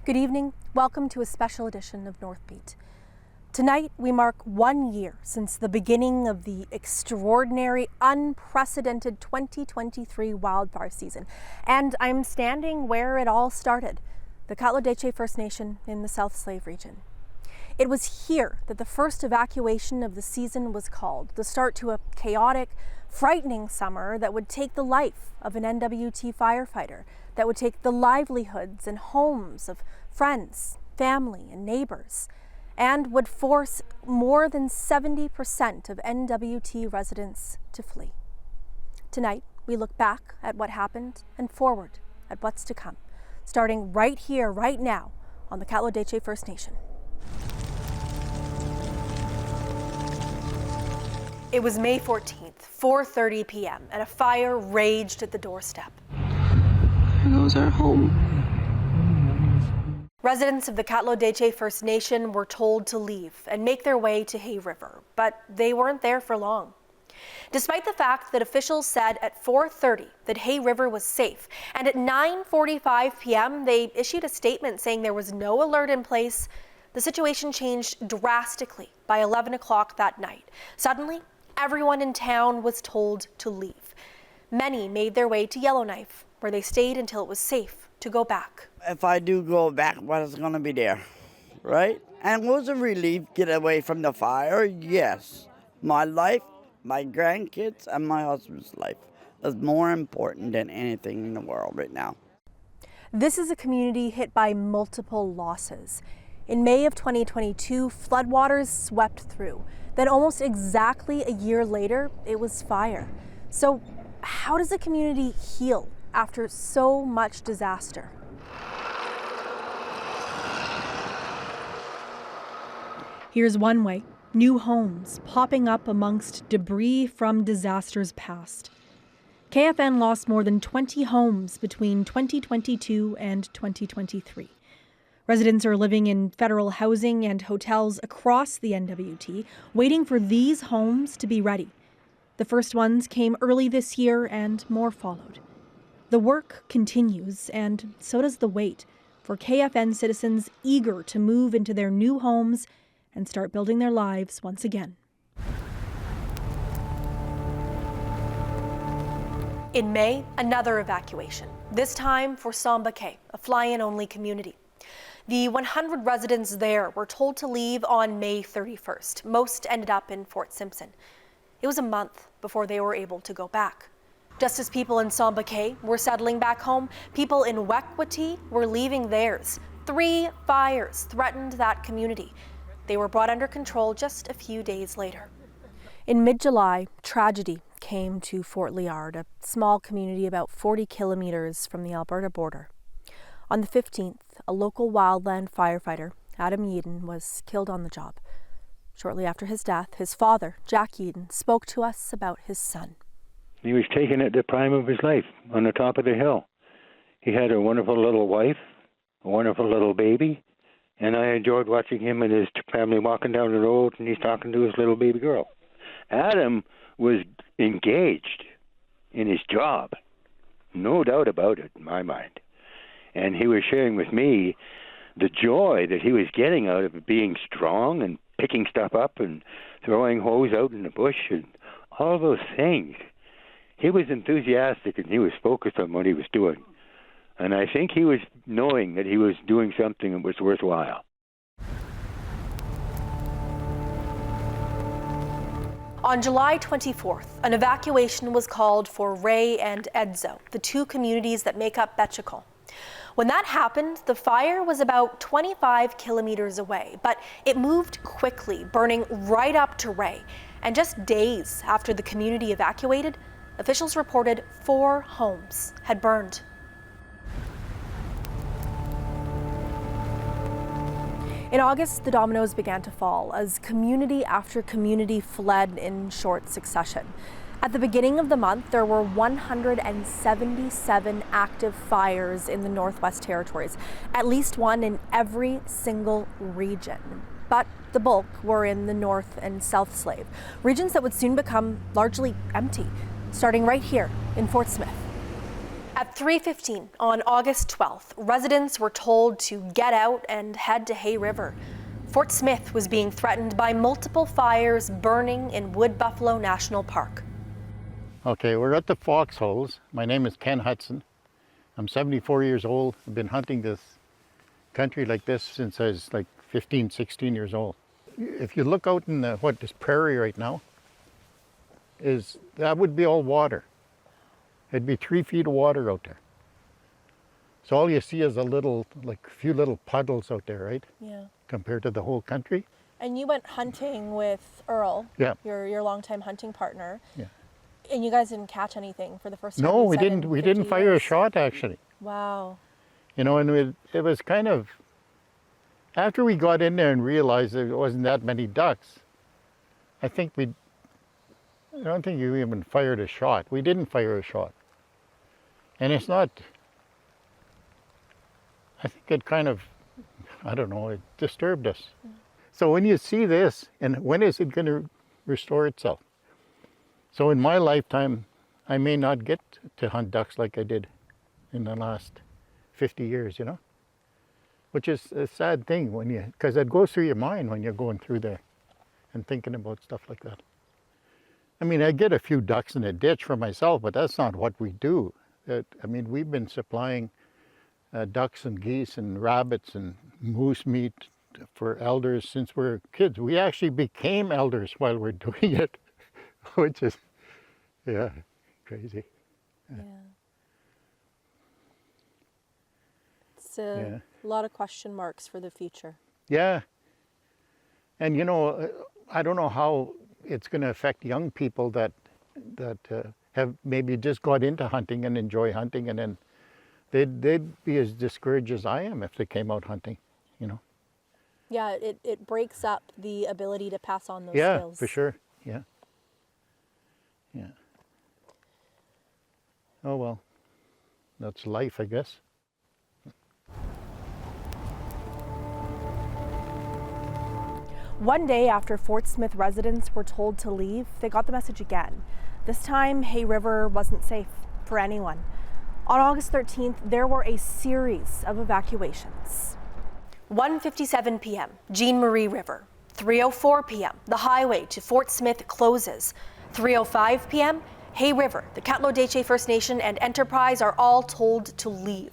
Good evening. Welcome to a special edition of Northbeat. Tonight, we mark 1 year since the beginning of the extraordinary, unprecedented 2023 wildfire season. And I'm standing where it all started, the Katlo First Nation in the South Slave region. It was here that the first evacuation of the season was called, the start to a chaotic, frightening summer that would take the life of an NWT firefighter, that would take the livelihoods and homes of friends, family, and neighbors, and would force more than 70% of NWT residents to flee. Tonight, we look back at what happened and forward at what's to come, starting right here, right now, on the Katlo First Nation. It was May 14th, 4:30 p.m., and a fire raged at the doorstep. There goes our home. Residents of the Katlo First Nation were told to leave and make their way to Hay River, but they weren't there for long. Despite the fact that officials said at 4:30 that Hay River was safe, and at 9:45 p.m. they issued a statement saying there was no alert in place, the situation changed drastically by 11 o'clock that night. Suddenly, everyone in town was told to leave. Many made their way to Yellowknife, where they stayed until it was safe to go back. If I do go back, what is going to be there, right? And was a relief get away from the fire? Yes. My life, my grandkids, and my husband's life is more important than anything in the world right now. This is a community hit by multiple losses. In May of 2022, floodwaters swept through. Then almost exactly a year later, it was fire. So how does a community heal after so much disaster? Here's one way: new homes popping up amongst debris from disasters past. KFN lost more than 20 homes between 2022 and 2023. Residents are living in federal housing and hotels across the NWT, waiting for these homes to be ready. The first ones came early this year and more followed. The work continues, and so does the wait for KFN citizens eager to move into their new homes and start building their lives once again. In May, another evacuation, this time for Samba Cay, a fly-in only community. The 100 residents there were told to leave on May 31st. Most ended up in Fort Simpson. It was a month before they were able to go back. Just as people in Samba Cay were settling back home, people in Wekwati were leaving theirs. 3 fires threatened that community. They were brought under control just a few days later. In mid-July, tragedy came to Fort Liard, a small community about 40 kilometers from the Alberta border. On the 15th, a local wildland firefighter, Adam Yeadon, was killed on the job. Shortly after his death, his father, Jack Yeadon, spoke to us about his son. He was taken at the prime of his life on the top of the hill. He had a wonderful little wife, a wonderful little baby, and I enjoyed watching him and his family walking down the road, and he's talking to his little baby girl. Adam was engaged in his job, no doubt about it in my mind. And he was sharing with me the joy that he was getting out of being strong and picking stuff up and throwing hose out in the bush and all those things. He was enthusiastic and he was focused on what he was doing. And I think he was knowing that he was doing something that was worthwhile. On July 24th, an evacuation was called for Ray and Edzo, the 2 communities that make up Betchikol. When that happened, the fire was about 25 kilometers away, but it moved quickly, burning right up to Ray. And just days after the community evacuated, officials reported 4 homes had burned. In August, the dominoes began to fall as community after community fled in short succession. At the beginning of the month, there were 177 active fires in the Northwest Territories, at least one in every single region. But the bulk were in the North and South Slave, regions that would soon become largely empty, starting right here in Fort Smith. At 3:15 on August 12th, residents were told to get out and head to Hay River. Fort Smith was being threatened by multiple fires burning in Wood Buffalo National Park. Okay, we're at the foxholes. My name is Ken Hudson. I'm 74 years old. I've been hunting this country like this since I was like 15, 16 years old. If you look out in this prairie right now, that would be all water. It'd be 3 feet of water out there. So all you see is a few little puddles out there, right? Yeah. Compared to the whole country. And you went hunting with Earl, Yeah. your longtime hunting partner. Yeah. And you guys didn't catch anything for the first time? No, you we said didn't. in We 50 didn't fire a years? shot actually. Wow. You know, and it was kind of, after we got in there and realized there wasn't that many ducks, I don't think you even fired a shot. We didn't fire a shot. And it's not, I think it kind of, I don't know, it disturbed us. So when you see this, and when is it going to restore itself? So in my lifetime, I may not get to hunt ducks like I did in the last 50 years, you know? Which is a sad thing because it goes through your mind when you're going through there and thinking about stuff like that. I mean, I get a few ducks in a ditch for myself, but that's not what we do. We've been supplying ducks and geese and rabbits and moose meat for elders since we were kids. We actually became elders while we're doing it, which is, yeah, crazy. Yeah. It's a lot of question marks for the future. Yeah. And you know, I don't know how it's going to affect young people that have maybe just got into hunting and enjoy hunting, and then they'd be as discouraged as I am if they came out hunting, you know. Yeah, it breaks up the ability to pass on those Yeah, skills. for sure. Yeah. Yeah. Oh well, that's life, I guess. One day after Fort Smith residents were told to leave, they got the message again. This time, Hay River wasn't safe for anyone. On August 13th, there were a series of evacuations. 1:57 p.m., Jean Marie River. 3:04 p.m., the highway to Fort Smith closes. 3:05 p.m., Hay River, the Katlo-Deche First Nation and Enterprise are all told to leave.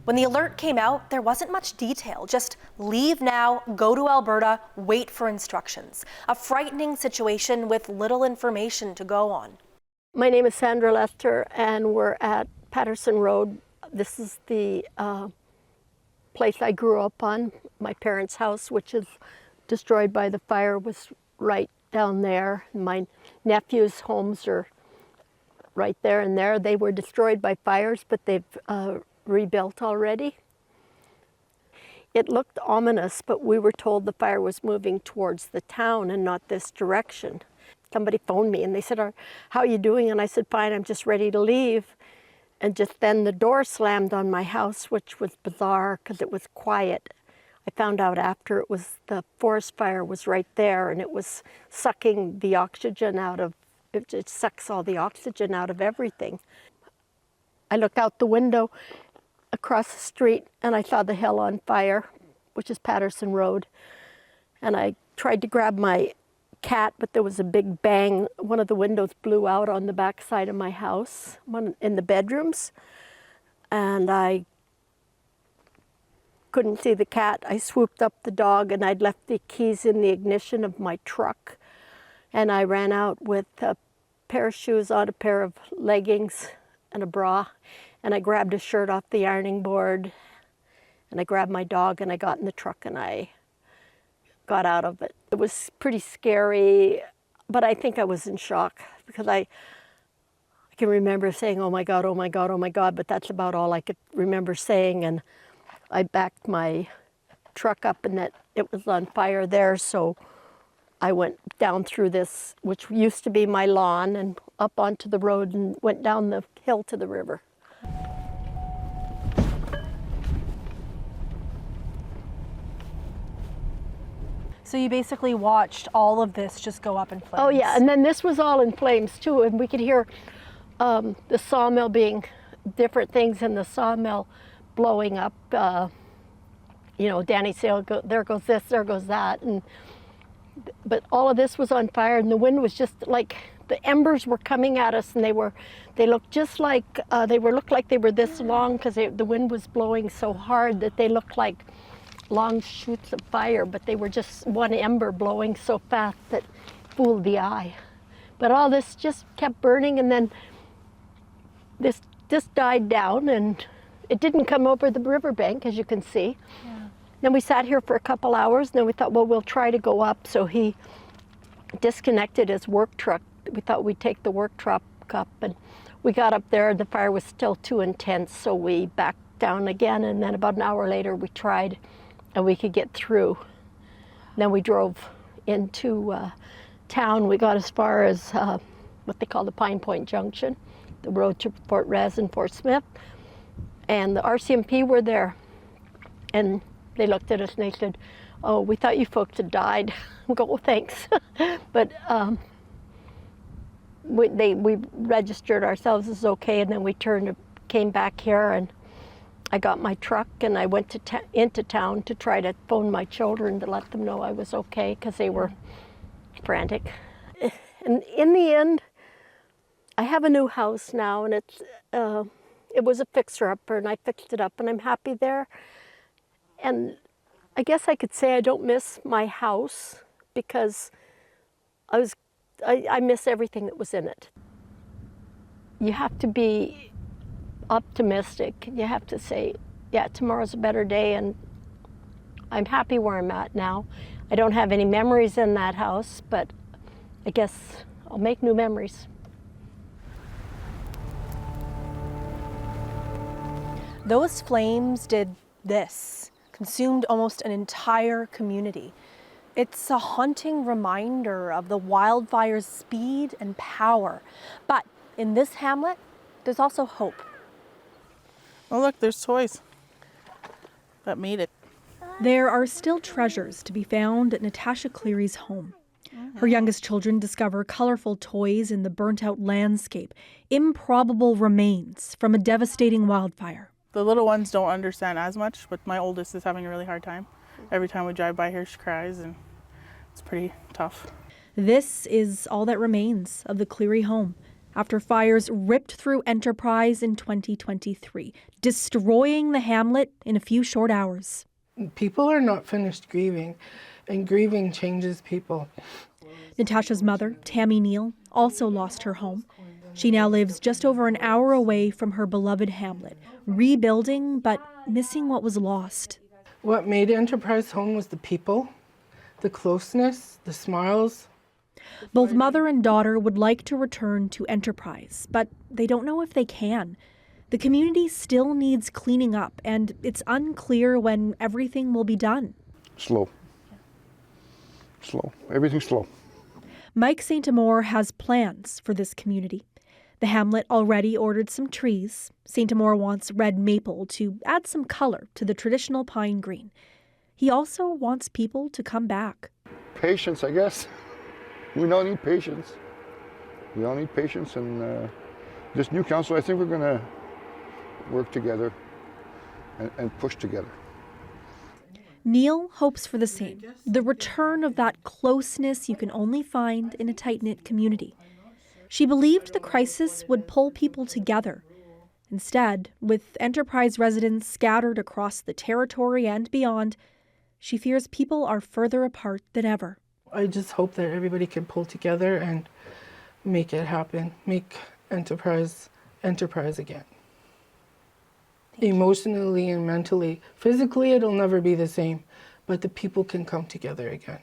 When the alert came out, there wasn't much detail, just leave now, go to Alberta, wait for instructions. A frightening situation with little information to go on. My name is Sandra Lester, and we're at Patterson Road. This is the place I grew up on. My parents' house, which is destroyed by the fire, was right down there. My nephews' homes are right there and there. They were destroyed by fires, but they've rebuilt already. It looked ominous, but we were told the fire was moving towards the town and not this direction. Somebody phoned me and they said, "How are you doing?" And I said, "Fine, I'm just ready to leave." And just then the door slammed on my house, which was bizarre because it was quiet. I found out after it was the forest fire was right there, and it was sucking the oxygen out of, it sucks all the oxygen out of everything. I looked out the window across the street and I saw the hill on fire, which is Patterson Road. And I tried to grab my cat, but there was a big bang. One of the windows blew out on the back side of my house, one in the bedrooms. And I couldn't see the cat. I swooped up the dog, and I'd left the keys in the ignition of my truck. And I ran out with a pair of shoes on, a pair of leggings, and a bra. And I grabbed a shirt off the ironing board, and I grabbed my dog, and I got in the truck, and I got out of it. It was pretty scary, but I think I was in shock because I can remember saying, "Oh my God, oh my God, oh my God," but that's about all I could remember saying. And I backed my truck up, and that it was on fire there, so I went down through this, which used to be my lawn, and up onto the road and went down the hill to the river. So you basically watched all of this just go up in flames. Oh yeah, and then this was all in flames too, and we could hear the sawmill being different things in the sawmill blowing up. You know, Danny say, there goes this, there goes that. But all of this was on fire, and the wind was just like, the embers were coming at us, and they looked just like, looked like they were this long, because the wind was blowing so hard that they looked like long shoots of fire, but they were just one ember blowing so fast that fooled the eye. But all this just kept burning, and then this just died down, and it didn't come over the riverbank, as you can see. Yeah. Then we sat here for a couple hours, and then we thought, well, we'll try to go up. So he disconnected his work truck. We thought we'd take the work truck up, and we got up there. The fire was still too intense, so we backed down again, and then about an hour later we tried, and we could get through. Then we drove into town. We got as far as what they call the Pine Point Junction, the road to Fort Res and Fort Smith, and the RCMP were there, and they looked at us and they said, "Oh, we thought you folks had died." We go, "Oh, thanks." But we registered ourselves as okay, and then we came back here, and I got my truck, and I went into town to try to phone my children to let them know I was okay, because they were frantic. And in the end, I have a new house now, and it was a fixer-upper, and I fixed it up, and I'm happy there. And I guess I could say I don't miss my house, because I miss everything that was in it. You have to be optimistic. You have to say, yeah, tomorrow's a better day, and I'm happy where I'm at now. I don't have any memories in that house, but I guess I'll make new memories. Those flames did this, consumed almost an entire community. It's a haunting reminder of the wildfire's speed and power. But in this hamlet, there's also hope. Oh, look, there's toys that made it. There are still treasures to be found at Natasha Cleary's home. Her youngest children discover colorful toys in the burnt-out landscape, improbable remains from a devastating wildfire. The little ones don't understand as much, but my oldest is having a really hard time. Every time we drive by here, she cries, and it's pretty tough. This is all that remains of the Cleary home after fires ripped through Enterprise in 2023, destroying the hamlet in a few short hours. People are not finished grieving, and grieving changes people. Natasha's mother, Tammy Neal, also lost her home. She now lives just over an hour away from her beloved hamlet, rebuilding but missing what was lost. What made Enterprise home was the people, the closeness, the smiles. Both mother and daughter would like to return to Enterprise, but they don't know if they can. The community still needs cleaning up, and it's unclear when everything will be done. Slow. Everything's slow. Mike St. Amour has plans for this community. The hamlet already ordered some trees. St. Amour wants red maple to add some color to the traditional pine green. He also wants people to come back. Patience, I guess. We all need patience. And this new council, I think we're going to work together and push together. Neil hopes for the same, the return of that closeness you can only find in a tight-knit community. She believed the crisis would pull people together. Instead, with Enterprise residents scattered across the territory and beyond, she fears people are further apart than ever. I just hope that everybody can pull together and make it happen, make Enterprise again. Emotionally and mentally. Physically, it'll never be the same, but the people can come together again.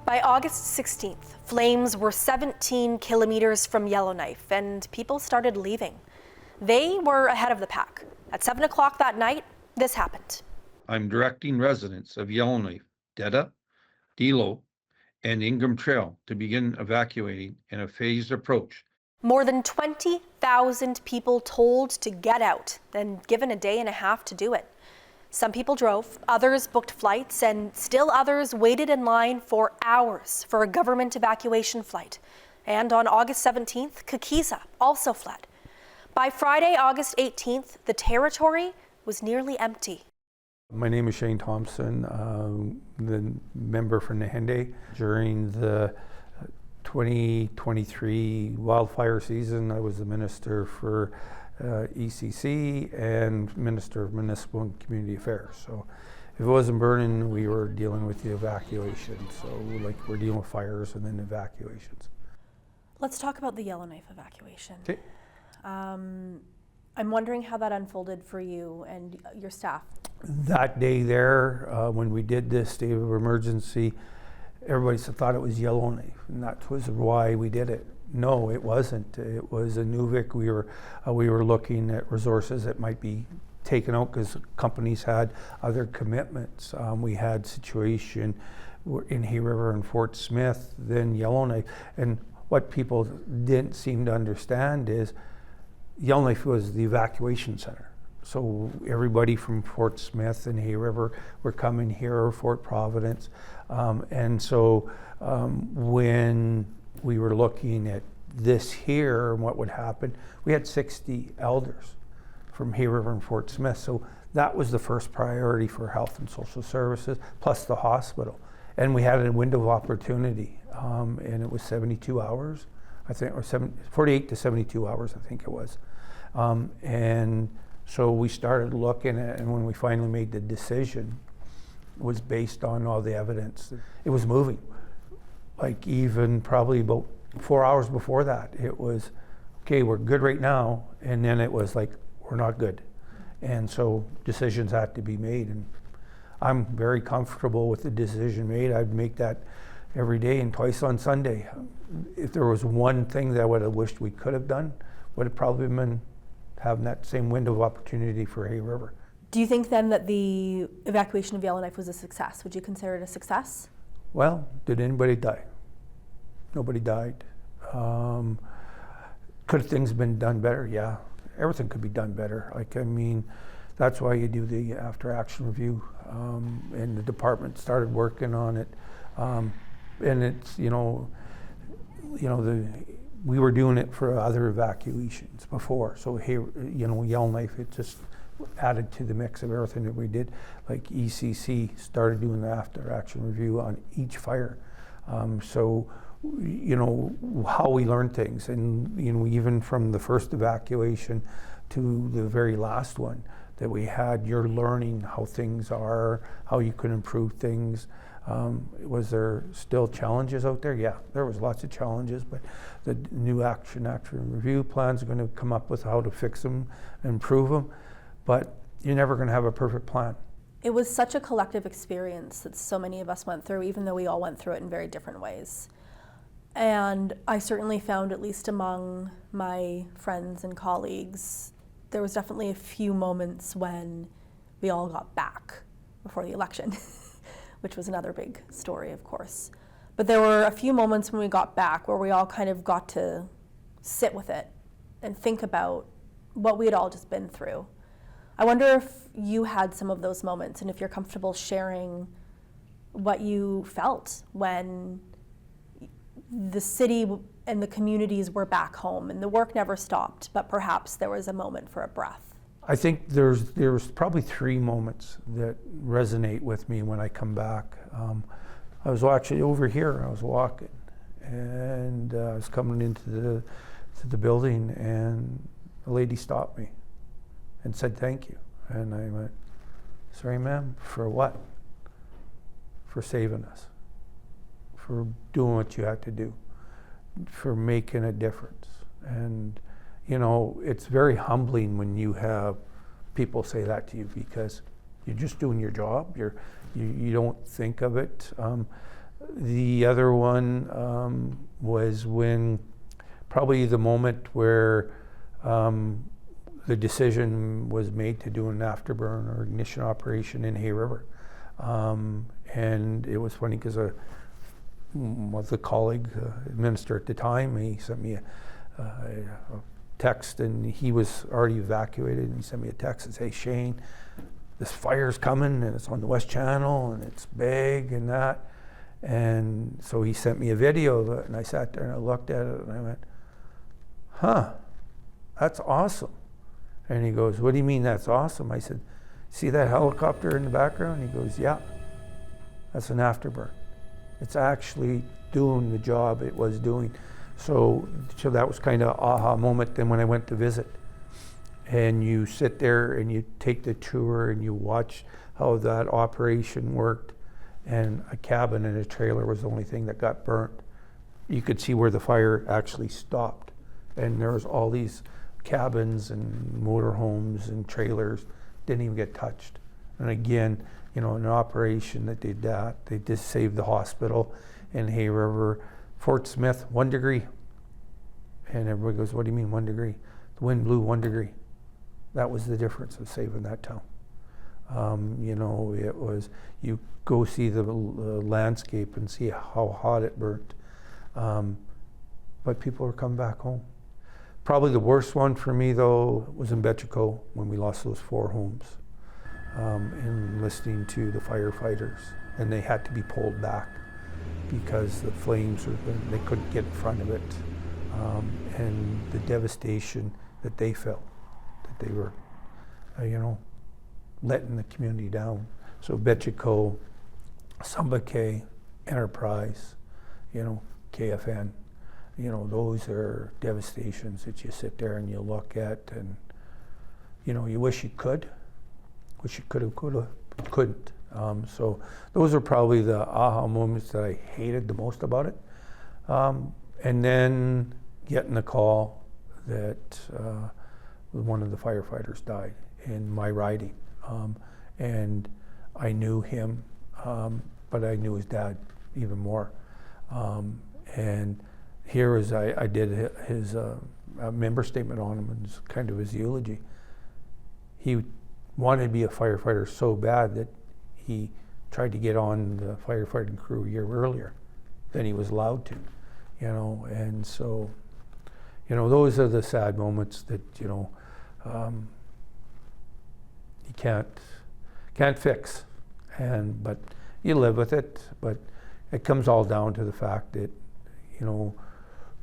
By August 16th, flames were 17 kilometers from Yellowknife, and people started leaving. They were ahead of the pack. At 7 o'clock that night, this happened. I'm directing residents of Yellowknife, Deda, Delo, and Ingram Trail to begin evacuating in a phased approach. More than 20,000 people told to get out, then given a day and a half to do it. Some people drove, others booked flights, and still others waited in line for hours for a government evacuation flight. And on August 17th, Kikiza also fled. By Friday, August 18th, the territory was nearly empty. My name is Shane Thompson, the member for Nahende. During the 2023 wildfire season, I was the Minister for ECC and Minister of Municipal and Community Affairs. So if it wasn't burning, we were dealing with the evacuation. So like we're dealing with fires and then evacuations. Let's talk about the Yellowknife evacuation. Okay. I'm wondering how that unfolded for you and your staff. That day there, when we did this state of emergency, everybody thought it was Yellowknife, and that was why we did it. No, it wasn't. It was a Nuvik. We were looking at resources that might be taken out because companies had other commitments. We had situation in Hay River and Fort Smith, then Yellowknife, and what people didn't seem to understand is Yellowknife was the evacuation center. So everybody from Fort Smith and Hay River were coming here, or Fort Providence. And so when we were looking at this here and what would happen, we had 60 elders from Hay River and Fort Smith. So that was the first priority for health and social services, plus the hospital. And we had a window of opportunity, and it was 72 hours, I think, or 48 to 72 hours, I think it was. And so we started looking at, and when we finally made the decision, it was based on all the evidence. It was moving. Like even probably about 4 hours before that, it was, okay, we're good right now. And then it was like, we're not good. And so decisions had to be made. And I'm very comfortable with the decision made. I'd make that every day and twice on Sunday. If there was one thing that I would have wished we could have done, would have probably been having that same window of opportunity for Hay River. Do you think then that the evacuation of Yellowknife was a success? Would you consider it a success? Well, did anybody die? Nobody died. Could things been done better? Yeah, everything could be done better. Like, I mean, that's why you do the after action review, and the department started working on it. And it's, we were doing it for other evacuations before. So here, Yellowknife, it just added to the mix of everything that we did. Like ECC started doing the after action review on each fire. So, how we learn things, and, even from the first evacuation to the very last one that we had, you're learning how things are, how you can improve things. Was there still challenges out there? Yeah, there was lots of challenges, but the new action review plans are going to come up with how to fix them, improve them, but you're never going to have a perfect plan. It was such a collective experience that so many of us went through, even though we all went through it in very different ways. And I certainly found, at least among my friends and colleagues, there was definitely a few moments when we all got back before the election. Which was another big story, of course. But there were a few moments when we got back where we all kind of got to sit with it and think about what we had all just been through. I wonder if you had some of those moments and if you're comfortable sharing what you felt when the city and the communities were back home and the work never stopped, but perhaps there was a moment for a breath. I think there's probably 3 moments that resonate with me when I come back. I was actually over here. I was walking, and I was coming into the building, and a lady stopped me and said thank you. And I went, sorry, ma'am, for what? For saving us, for doing what you had to do, for making a difference. And it's very humbling when you have people say that to you, because you're just doing your job. You don't think of it. The other one was when probably the moment where the decision was made to do an afterburn or ignition operation in Hay River. And it was funny because the colleague, minister at the time, he sent me a text, and he was already evacuated, and he sent me a text and say, hey, Shane, this fire's coming and it's on the West Channel and it's big and that. And so he sent me a video of it, and I sat there and I looked at it and I went, huh, that's awesome. And he goes, what do you mean that's awesome? I said, see that helicopter in the background? He goes, yeah, that's an afterburn. It's actually doing the job it was doing. So that was kind of aha moment then when I went to visit. And you sit there and you take the tour and you watch how that operation worked. And a cabin and a trailer was the only thing that got burnt. You could see where the fire actually stopped. And there was all these cabins and motorhomes and trailers didn't even get touched. And again, you know, an operation that did that, they just saved the hospital in Hay River. Fort Smith, 1 degree. And everybody goes, what do you mean 1 degree? The wind blew 1 degree. That was the difference of saving that town. You know, it was, you go see the landscape and see how hot it burnt. But people were coming back home. Probably the worst one for me, though, was in Betchico when we lost those 4 homes. And listening to the firefighters, and they had to be pulled back because the flames were, they couldn't get in front of it. And the devastation that they felt, that they were, you know, letting the community down. So Betchico, Sumbakay, Enterprise, you know, KFN, you know, those are devastations that you sit there and you look at, and you know, you wish you could have, couldn't. So those are probably the aha moments that I hated the most about it. And then getting the call that one of the firefighters died in my riding. And I knew him, but I knew his dad even more. And here is, I did his member statement on him, and it's kind of his eulogy. He wanted to be a firefighter so bad that he tried to get on the firefighting crew a year earlier than he was allowed to, you know. And so, you know, those are the sad moments that, you know, you can't fix, but you live with it. But it comes all down to the fact that, you know,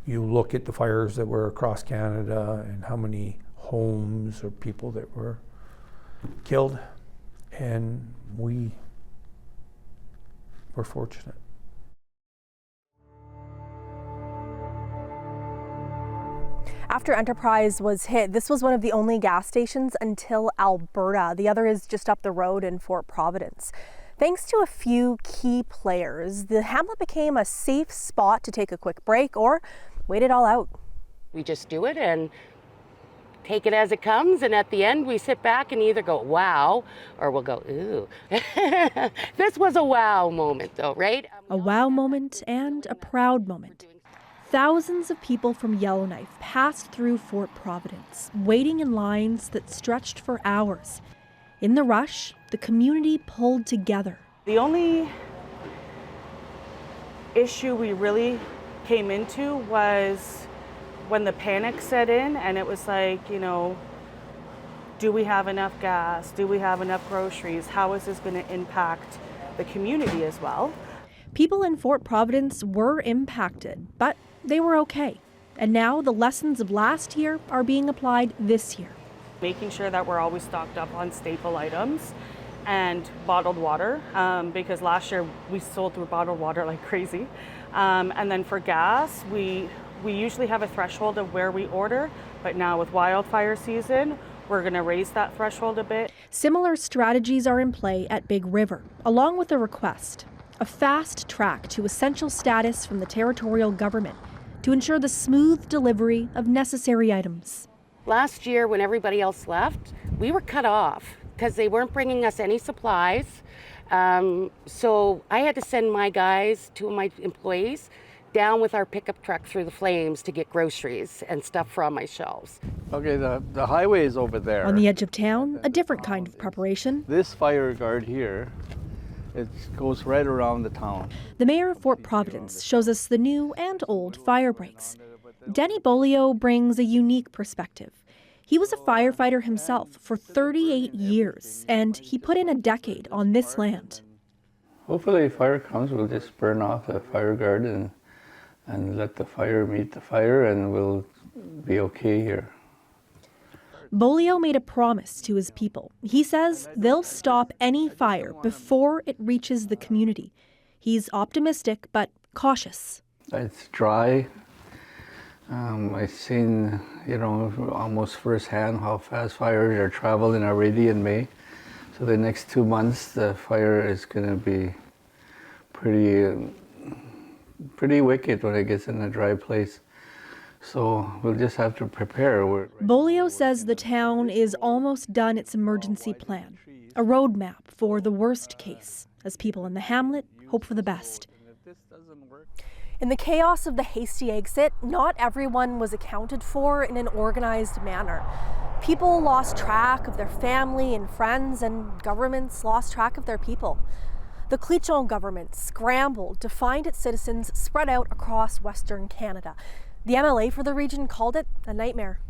you look at the fires that were across Canada and how many homes or people that were killed, and we were fortunate. After Enterprise was hit, this was one of the only gas stations until Alberta. The other is just up the road in Fort Providence. Thanks to a few key players, the hamlet became a safe spot to take a quick break or wait it all out. We just do it and take it as it comes, and at the end we sit back and either go wow or we'll go ooh. This was a wow moment though, right? A wow moment and a proud moment. Thousands of people from Yellowknife passed through Fort Providence, waiting in lines that stretched for hours. In the rush, the community pulled together. The only issue we really came into was when the panic set in, and it was like, you know, do we have enough gas? Do we have enough groceries? How is this going to impact the community as well? People in Fort Providence were impacted, but they were okay. And now the lessons of last year are being applied this year. Making sure that we're always stocked up on staple items and bottled water, because last year we sold through bottled water like crazy. And then for gas, we usually have a threshold of where we order, but now with wildfire season, we're going to raise that threshold a bit. Similar strategies are in play at Big River, along with a request, a fast track to essential status from the territorial government to ensure the smooth delivery of necessary items. Last year when everybody else left, we were cut off because they weren't bringing us any supplies. So I had to send my guys, 2 of my employees, down with our pickup truck through the flames to get groceries and stuff from my shelves. Okay, the highway is over there. On the edge of town, a different kind of preparation. This fire guard here, it goes right around the town. The mayor of Fort Providence shows us the new and old fire breaks. Denny Bolio brings a unique perspective. He was a firefighter himself for 38 years, and he put in a decade on this land. Hopefully if fire comes, we'll just burn off the fire guard and let the fire meet the fire, and we'll be okay here. Bolio made a promise to his people. He says they'll stop any fire before it reaches the community. He's optimistic but cautious. It's dry. I've seen, almost firsthand how fast fires are traveling already in May. So the next 2 months, the fire is going to be pretty wicked when it gets in a dry place. So we'll just have to prepare. Bolio says the town is almost done its emergency plan, a roadmap for the worst case, as people in the hamlet hope for the best. In the chaos of the hasty exit, not everyone was accounted for in an organized manner. People lost track of their family and friends, and governments lost track of their people. The Clicquot government scrambled to find its citizens spread out across Western Canada. The MLA for the region called it a nightmare.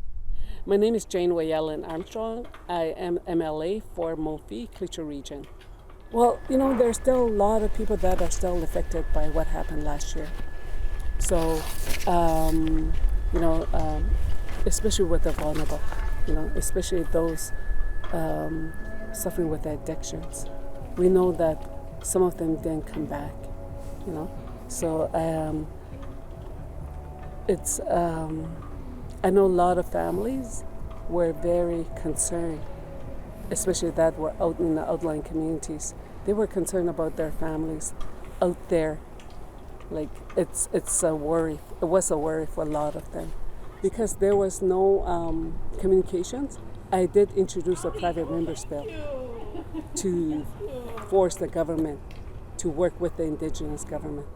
My name is Jane Wayellen Armstrong. I am MLA for Montphy, Clicquot region. Well, there's still a lot of people that are still affected by what happened last year. So, especially with the vulnerable, especially those suffering with addictions. We know that some of them didn't come back, So I know a lot of families were very concerned, especially that were out in the outlying communities. They were concerned about their families out there. Like it's a worry. It was a worry for a lot of them because there was no communications. I did introduce a private members bill to force the government to work with the Indigenous government,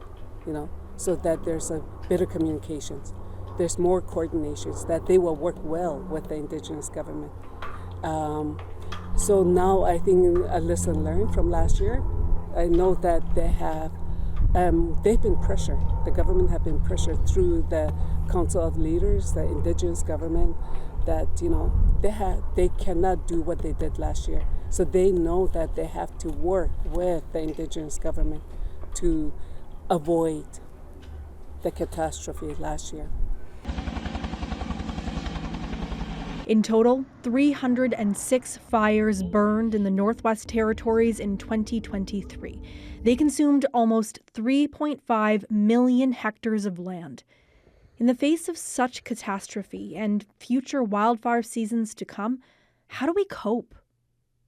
so that there's a better communications. There's more coordinations, that they will work well with the Indigenous government. So now I think a lesson learned from last year, I know that they've been pressured. The government have been pressured through the Council of Leaders, the Indigenous government, that they cannot do what they did last year. So they know that they have to work with the Indigenous government to avoid the catastrophe last year. In total, 306 fires burned in the Northwest Territories in 2023. They consumed almost 3.5 million hectares of land. In the face of such catastrophe and future wildfire seasons to come, how do we cope?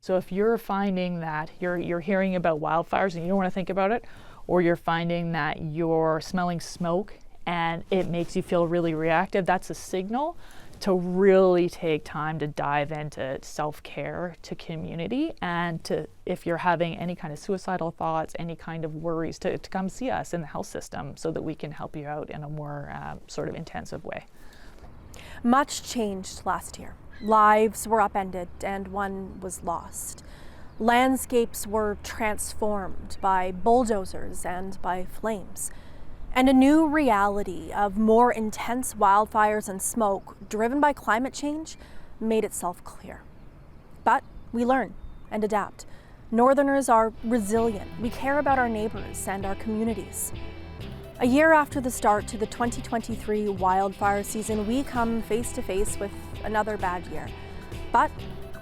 So if you're finding that you're hearing about wildfires and you don't want to think about it, or you're finding that you're smelling smoke and it makes you feel really reactive, that's a signal to really take time to dive into self-care, to community, and to, if you're having any kind of suicidal thoughts, any kind of worries, to come see us in the health system so that we can help you out in a more sort of intensive way. Much changed last year. Lives were upended and one was lost. Landscapes were transformed by bulldozers and by flames. And a new reality of more intense wildfires and smoke driven by climate change made itself clear. But we learn and adapt. Northerners are resilient. We care about our neighbors and our communities. A year after the start to the 2023 wildfire season, we come face to face with another bad year. But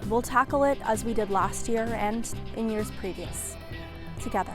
we'll tackle it as we did last year and in years previous, together.